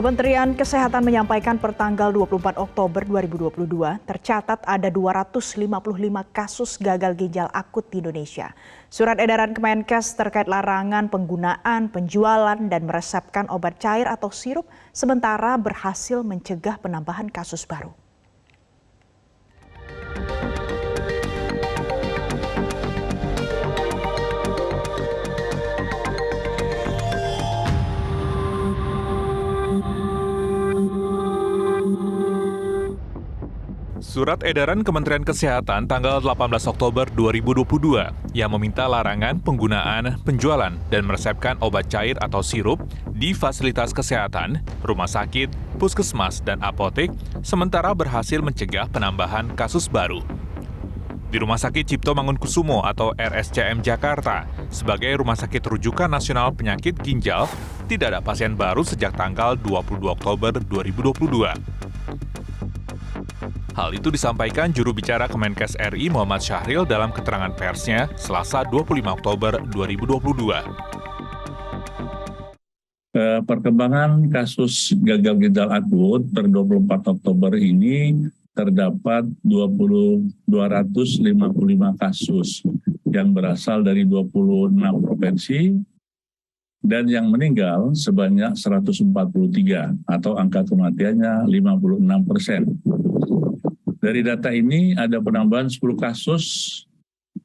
Kementerian Kesehatan menyampaikan pertanggal 24 Oktober 2022 tercatat ada 255 kasus gagal ginjal akut di Indonesia. Surat edaran Kemenkes terkait larangan penggunaan, penjualan, dan meresepkan obat cair atau sirup sementara berhasil mencegah penambahan kasus baru. Surat edaran Kementerian Kesehatan tanggal 18 Oktober 2022 yang meminta larangan penggunaan, penjualan, dan meresepkan obat cair atau sirup di fasilitas kesehatan, rumah sakit, puskesmas, dan apotek, sementara berhasil mencegah penambahan kasus baru. Di Rumah Sakit Cipto Mangunkusumo atau RSCM Jakarta, sebagai Rumah Sakit Rujukan Nasional Penyakit Ginjal, tidak ada pasien baru sejak tanggal 22 Oktober 2022. Hal itu disampaikan juru bicara Kemenkes RI Muhammad Syahril dalam keterangan persnya Selasa 25 Oktober 2022. Perkembangan kasus gagal ginjal akut per 24 Oktober ini terdapat 255 kasus yang berasal dari 26 provinsi dan yang meninggal sebanyak 143 atau angka kematiannya 56%. Dari data ini ada penambahan 10 kasus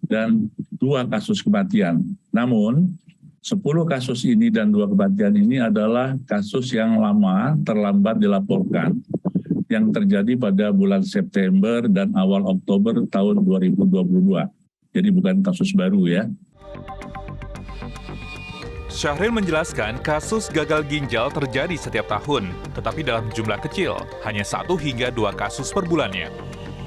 dan 2 kasus kematian. Namun 10 kasus ini dan 2 kematian ini adalah kasus yang lama terlambat dilaporkan yang terjadi pada bulan September dan awal Oktober tahun 2022. Jadi bukan kasus baru ya. Syahril menjelaskan kasus gagal ginjal terjadi setiap tahun, tetapi dalam jumlah kecil, hanya 1 hingga 2 kasus per bulannya.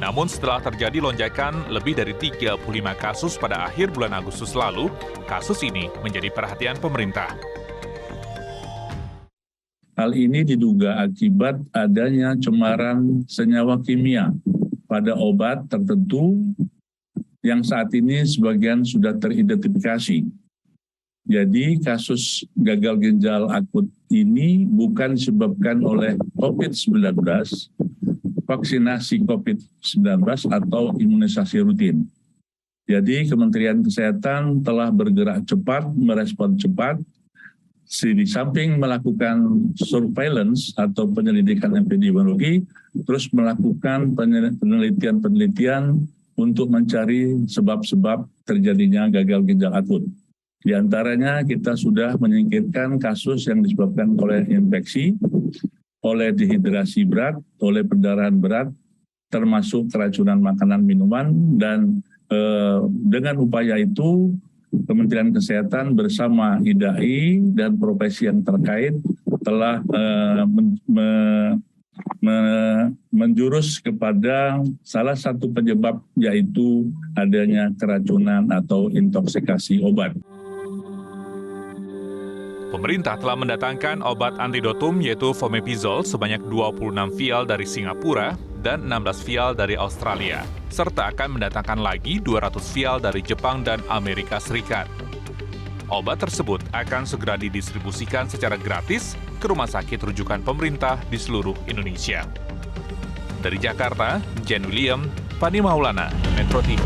Namun setelah terjadi lonjakan lebih dari 35 kasus pada akhir bulan Agustus lalu, kasus ini menjadi perhatian pemerintah. Hal ini diduga akibat adanya cemaran senyawa kimia pada obat tertentu yang saat ini sebagian sudah teridentifikasi. Jadi kasus gagal ginjal akut ini bukan disebabkan oleh COVID-19, vaksinasi COVID-19 atau imunisasi rutin. Jadi Kementerian Kesehatan telah bergerak cepat, merespon cepat, di samping melakukan surveillance atau penyelidikan epidemiologi, terus melakukan penelitian-penelitian untuk mencari sebab-sebab terjadinya gagal ginjal akut. Di antaranya kita sudah menyingkirkan kasus yang disebabkan oleh infeksi, oleh dehidrasi berat, oleh perdarahan berat, termasuk keracunan makanan minuman, dan dengan upaya itu Kementerian Kesehatan bersama IDAI dan profesi yang terkait telah menjurus kepada salah satu penyebab yaitu adanya keracunan atau intoksikasi obat. Pemerintah telah mendatangkan obat antidotum yaitu Fomepizole sebanyak 26 vial dari Singapura dan 16 vial dari Australia, serta akan mendatangkan lagi 200 vial dari Jepang dan Amerika Serikat. Obat tersebut akan segera didistribusikan secara gratis ke rumah sakit rujukan pemerintah di seluruh Indonesia. Dari Jakarta, Jen William, Fani Maulana, Metro TV.